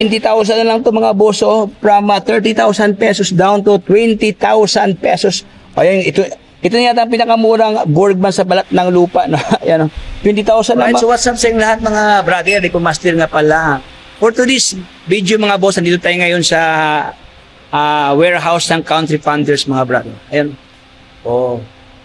20,000 na lang to mga boss, oh, from 30,000 pesos down to 20,000 pesos. Ayan, ito na yata ang pinakamurang Borgman sa balat ng lupa. No? Ayan, oh, 20,000 Right, naman. so what's up sa inyo lahat mga brother, Rico Master nga pala. For today's video mga boss, nandito tayo ngayon sa warehouse ng Country Funders mga brother. Ayan. Oh.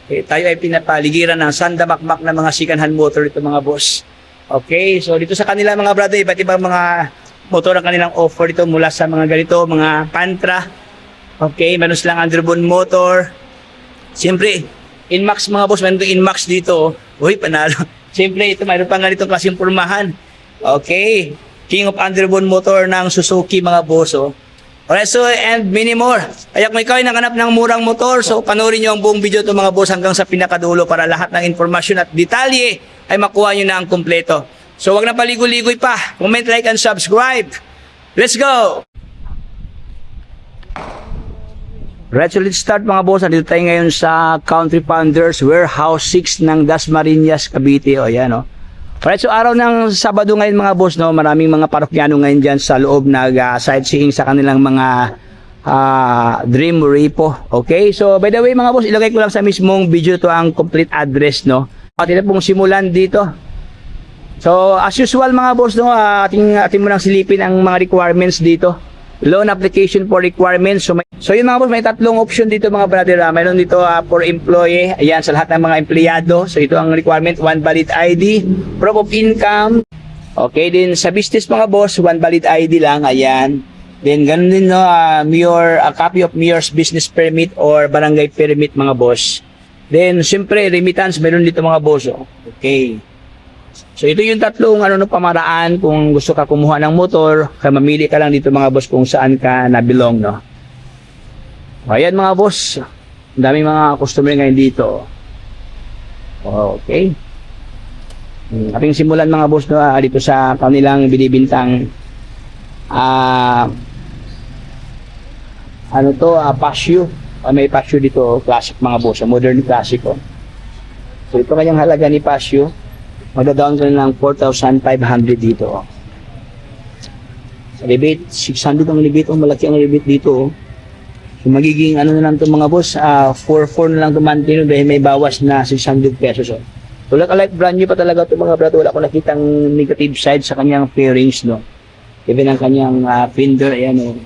Tayo ay pinapaligiran ng sandamakmak na mga second-hand motor ito mga boss. Okay, so dito sa kanila mga brother, iba't ibang mga motor ang kanilang offer dito mula sa mga ganito, mga Pantra. Okay, meron silang Underbone motor. Siyempre, Inmax mga boss, meron itong Inmax dito. Uy, panalo. Siyempre, ito mayroon pang ganitong klaseng pormahan. Okay, King of Underbone motor ng Suzuki mga boss. Oh. Alright, so and many more. Kaya kung ikaw ay nakanap ng murang motor, so panoorin nyo ang buong video ito mga boss hanggang sa pinakadulo para lahat ng informasyon at detalye ay makuha nyo na ang kumpleto. So wag na paligoy-ligoy pa. Comment, like, and subscribe. Let's go! Right, so let's start mga boss. Dito tayo ngayon sa Country Funders Warehouse 6 ng Dasmariñas, Cavite. O yan o. Alright, so araw ng Sabado ngayon mga boss, no, maraming mga parokyano ngayon dyan sa loob nag-sightseeing sa kanilang mga Dream Repo. Okay, so by the way mga boss, ilagay ko lang sa mismong video to ang complete address, no. Pati na pong simulan dito. So as usual mga boss, no, ating mo nang silipin ang mga requirements dito. Loan application for requirements. So yun mga boss, may tatlong option dito mga brother. Mayroon dito for employee, ayan, sa lahat ng mga empleyado. So ito ang requirement, one valid ID, proof of income. Okay, din sa business mga boss, one valid ID lang, ayan. Then ganun din, no, a copy of mayor's business permit or barangay permit mga boss. Then siyempre remittance, meron dito mga boss. Okay. So ito yung tatlong pamaraan kung gusto ka kumuha ng motor, kaya mamili ka lang dito mga boss kung saan ka nabilong, no. Ayan mga boss, ang daming mga customer ngayon dito. Okay. Ating simulan mga boss, no, dito sa kanilang binibintang Pasio. May Pasio dito, classic mga boss, modern classic. Oh. So ito kanyang halaga ni Pasio. Magda-down ka ng 4,500 dito. Oh. Sa rebate, 600 ang rebate. Oh, malaki ang rebate dito. Oh. So, magiging na lang ito mga boss, 4,400 na lang ito monthly dahil may bawas na 600 pesos. Oh. So, like brand new pa talaga ito mga brother. Wala ko nakitang negative side sa kanyang fairings. No? Even ang kanyang fender, ayan, oh.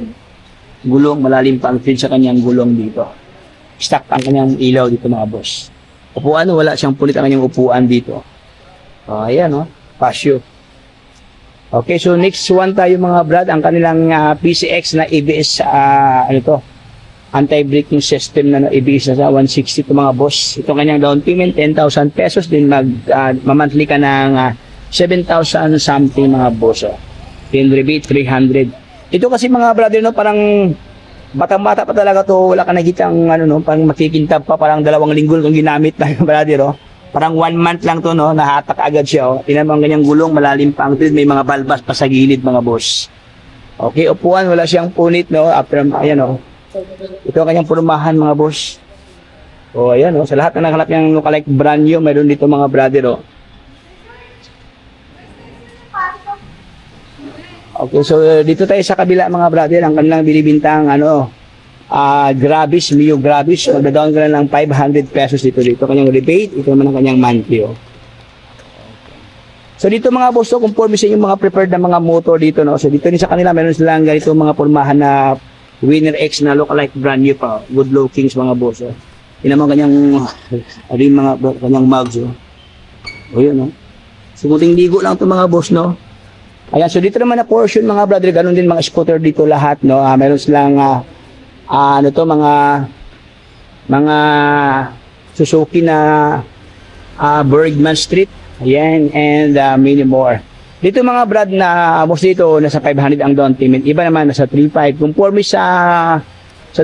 Gulong, malalim pa ang feed sa kanyang gulong dito. Stock ang kanyang ilaw dito mga boss. Upuan, wala siyang pulit ang kanyang upuan dito. Ayan, no? Pasio. Okay, so next one tayo mga brad, ang kanilang PCX na ABS, anti-braking system na ABS na sa 160 to mga boss. Ito kanyang down payment, 10,000 pesos, din mamonthly ka ng 7,000 something mga boss. Then rebate, 300. Ito kasi mga brother, no, parang batang-bata pa talaga to, wala ka nakitang parang makikintab pa, parang 2 linggo kung ginamit na brother, no. Parang 1 month lang to, no, nahatak agad siya. Oh. Tingnan mo ang ganyang gulong, malalim pa ang field, may mga balbas pa sa gilid mga boss. Okay, upuan, wala siyang punit, no, after, ayan, oh. Ito ang kanyang purumahan mga boss. Oh, ayan, oh, sa lahat na nakakalap niyang lookalike brand new, mayroon dito mga brother, oh. Okay, so dito tayo sa kabila mga brother, ang kanilang binibintang Gravis, Mio Gravis, magda-down ka lang ng 500 pesos dito. Kanyang rebate, ito naman ang kanyang monthly. Oh. So dito mga boss, conforme sa yung mga preferred na mga motor dito, no. So dito din sa kanila meron silang ganito mga pormahan na Winner X na lookalike brand new pa, good lookings mga boss. Oh. Yun naman kanyang mugs. Oh. O yun, no. So muting ligo lang ito mga boss, no. Ayan, so dito naman na portion mga brother, ganun din mga scooter dito lahat, no. Meron silang mga Suzuki na Bergman Street, ayan, and many more. Dito mga brad na most dito nasa 500 ang down payment, iba naman nasa 3,500. Conforme sa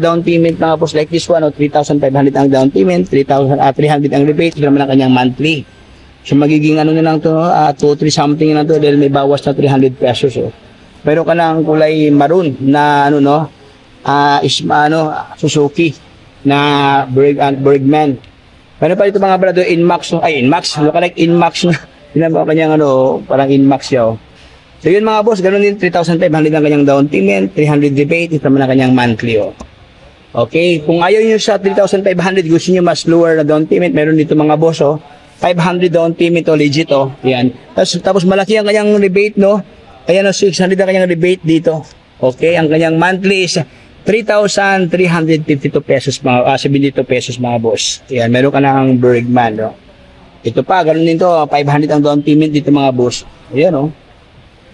down payment mga boss, like this one, 3,500 ang down payment, 300 ang rebate, ito naman ang kanyang monthly. So magiging na lang to, 2-3 something na to dahil may bawas na 300 pesos. Oh. Pero ka ng kulay maroon na Suzuki na Bergman. Pero pa dito mga brother, Inmax, no? Ay, Inmax, lookalike Inmax na. Yun ang kanyang parang Inmax siya. Oh. So So yun mga boss, ganun din 3,500 ang kanyang down payment, 300 rebate, ito naman ang kanyang monthly. Oh. Okay, kung ayaw nyo sa 3,500, gusto nyo mas lower na down payment, meron dito mga boss, oh, 500 down payment, oh, legit, oh, yan. Tapos malaki ang kanyang rebate, no? Ayan, oh, 600 ang kanyang rebate dito. Okay, ang kanyang monthly is 3,352 pesos, mga 72 pesos mga boss. Yan, meron ka ng Bergman, no? Ito pa, ganun din to, 500 ang down payment dito mga boss. Ayan, oh.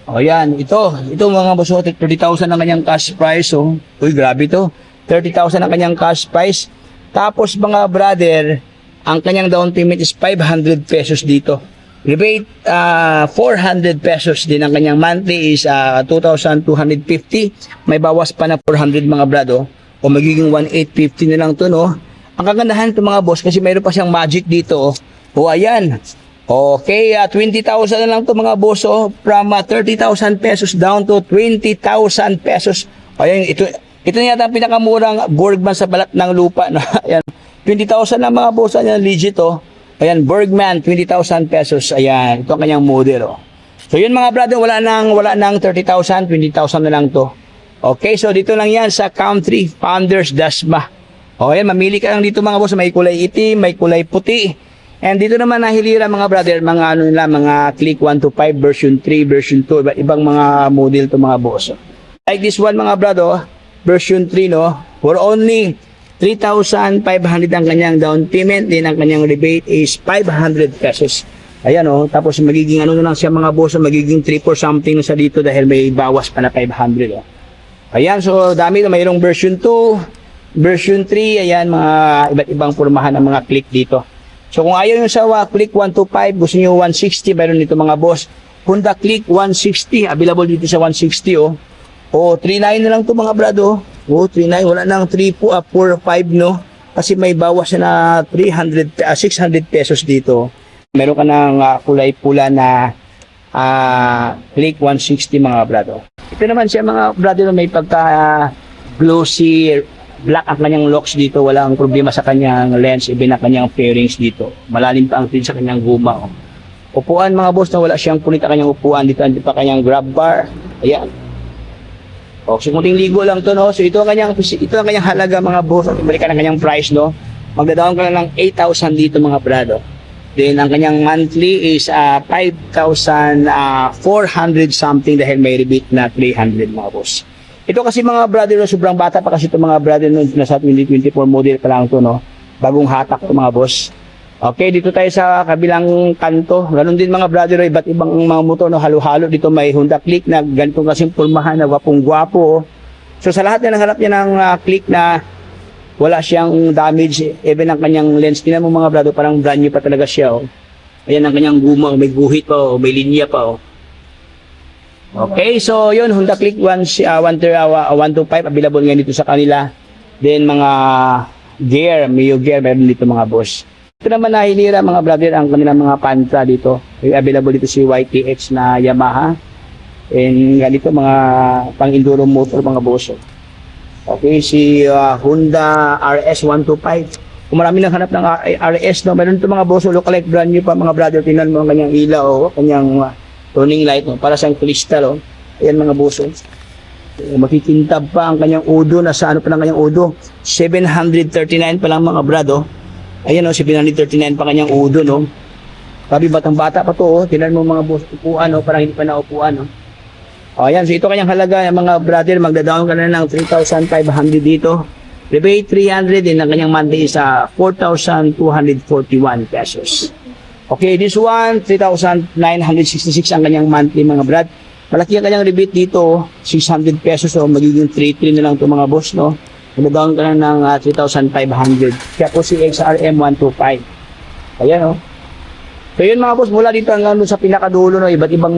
O yan, ito mga boss, 30,000 ang kanyang cash price, oh. Uy, grabe to. 30,000 ang kanyang cash price. Tapos mga brother, ang kanyang down payment is 500 pesos dito. Rebate, 400 pesos din. Ang kanyang monthly is 2,250. May bawas pa na 400 mga brado. O magiging 1,850 na lang to, no? Ang kagandahan ito mga boss, kasi mayroon pa siyang magic dito, oh. O ayan. Okay, 20,000 na lang to mga boss, oh. From 30,000 pesos down to 20,000 pesos. Ayan, ito na yata ang pinakamurang Bergman sa balat ng lupa. No? Ayan, 20,000 lang mga boss. Ayan, legit, oh. Ayan, Bergman, 20,000 pesos. Ayan, ito ang kanyang model, oh. So yun mga brother, wala nang 30,000, 20,000 na lang to. Okay, so dito lang yan sa Country Founders Dasma. O ayan, mamili ka lang dito mga boss. May kulay itim, may kulay puti. And dito naman nahilira mga brother, mga ano nila, mga Click 125 version 3, version 2, iba't ibang mga model to mga boss. Like this one mga brother, version 3, no, for only 3,500 ang kanyang down payment, din ang kanyang rebate is 500 pesos. Ayan, oh, tapos magiging ano na lang siya mga boss, magiging 3 for something na sa dito dahil may bawas pa na 500, oh. Ayan, so dami na, mayroong version 2, version 3, ayan, mga iba't ibang pormahan ng mga click dito. So kung ayaw nyo sa Click 125, gusto nyo 160, mayroon dito mga boss. Honda Click 160, available dito sa 160, oh. O, 39 na lang to mga brado. O, 39, wala nang 3 po, 4, 5, no? Kasi may bawas na 600 pesos dito. Meron ka ng kulay pula na Click 160 mga brado. Ito naman siya mga brado, may pagka glossy black ang kanyang locks dito. Walang problema sa kanyang lens, even ang kanyang fairings dito. Malalim pa ang tin sa kanyang guma. Oh. Upuan mga boss, na wala siyang punit ang kanyang upuan dito. Hindi pa kanyang grab bar. Ayan. O, so kunting ligo lang to, no? So ito ang kanyang halaga mga boss. At ibalikan ang kanyang price, no? Magdadaon ka lang ng 8,000 dito mga brado. Then ang kanyang monthly is 5,400 something dahil may rebate na 300 mga boss. Ito kasi mga brother, no, sobrang bata pa kasi ito mga brother, no, nasa 2024 model pa lang to, no? Bagong hatak to mga boss. Okay, dito tayo sa kabilang kanto. Ganon din mga brother, iba't ibang mga motor, no, halo-halo. Dito may Honda Click na ganitong kasing pulmahan na gwapong-gwapo. Oh. So sa lahat na nanghanap niya ng Click na wala siyang damage, even ang kanyang lens. Tingnan mo mga brother, parang brand new pa talaga siya. Oh. Ayan ang kanyang guma, may guhit pa, oh, may linya pa. Oh. Okay, so yun, Honda Click 125 available ngayon dito sa kanila. Then mga gear, Mio gear, meron dito mga boss. Ito naman nahilira mga brother, ang kanilang mga Pantra dito. Available dito si YTX na Yamaha. And ganito mga pang-enduro motor mga boss. Okay, si Honda RS125. Kung marami nang hanap ng RS, no, meron dito mga boss, lookalike brand new pa mga brother. Tingnan mo ang kanyang ilaw, kanyang turning light, no, para siyang crystal. Oh. Ayan mga boss. Makikintab pa ang kanyang udo, nasa ano pa ng kanyang udo. 739 pa lang mga brado. Ayan, oh, 739 pa kanyang udo, no. Sabi batang bata pa to, oh. Tingnan mo mga boss, upuan, no, parang hindi pa naupuan, no. O, ayan, so ito kanyang halaga mga brother, magda-down ka na ng 3,500 dito. Rebate 300 din ang kanyang monthly sa 4,241 pesos. Okay, this one 3,966 ang kanyang monthly mga brad. Malaki ang kanyang rebate dito, 600 pesos, so magiging 3,300 na lang to mga boss, no. Magda-down ka na ng 3,500. Kaya po si XRM 125. Ayan, oh. So yun mga boss, mula dito hanggang sa pinakadulo, no, iba't ibang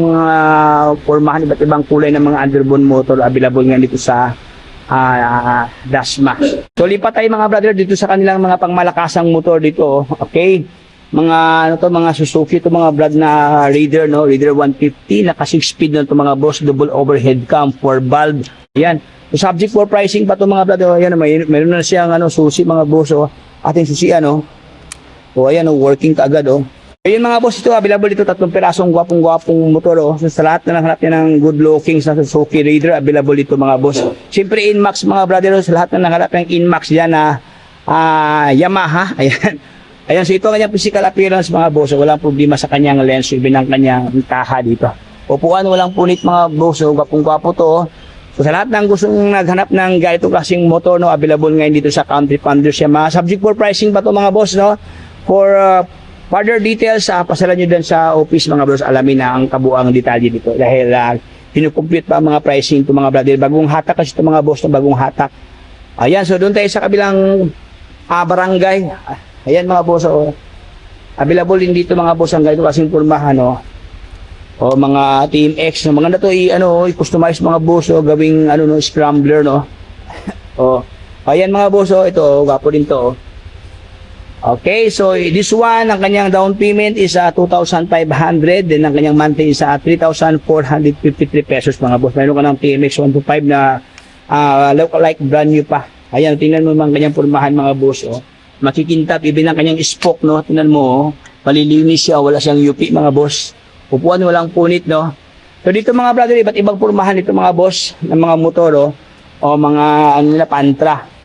pormahan, iba't ibang kulay ng mga underbone motor available nga dito sa Dasma. So lipat tayo mga brother dito sa kanilang mga pangmalakasang motor dito, okay? Mga ano to, mga Suzuki to mga brad na Raider, no, Raider 150, naka 6 speed na to mga boss, double overhead cam, 4 valve. Ayan. So subject for pricing pa to mga brother. Ayan, mayroon na siyang susi mga boss, oh. Ating susi ano. O ayan, oh, working kaagad, oh. Ayun mga boss, ito available dito 3 pirasong gwapong-gwapong motor oh. So, sa lahat na nanghanap niya ng good looking sa Suzuki Raider, available dito mga boss. Siyempre Inmax mga brother, sa lahat na nanghanap ng Inmax diyan na Yamaha. Ayan. Ayan, so ito ang kanyang physical appearance mga boss. So, walang problema sa kanyang lens, even ang kanyang taha dito. Upuan, walang punit mga boss. So, gwapong-gwapo to oh. So, sa lahat ng gustong naghanap ng ganito klaseng motor, no, available ngayon dito sa Country Founders Yamaha. Subject for pricing pa to mga boss, no? For further details, pasalan nyo dun sa office mga boss, alamin na ang kabuang detalye dito. Dahil pinukompute pa ang mga pricing to mga brother. Bagong hatak kasi ito mga boss, na bagong hatak. Ayan, so doon tayo sa kabilang barangay. Ayan mga boss, oh. Available din dito mga boss ang ganito kasing purmahan, no? O mga Team X, no? Mga na to i-customize mga boss, oh, gawing no, scrambler, no? Oh. Ayan mga boss, oh, ito, gwapo din to, oh. Okay, so this one, ang kanyang down payment is 2,500, then ang kanyang monthly is 3,453 pesos mga boss. Mayroon ka ng TMX 125 na look like brand new pa. Ayan, tingnan mo ang kanyang purmahan mga boss, oh. Makikintap, even ang kanyang spoke, no? Tingnan mo, oh. Palilinis siya, wala siyang UP mga boss. Upuan, walang punit, no? So dito mga brother, iba't ibang purmahan dito mga boss ng mga motor, oh. O mga ano nila, Pantra.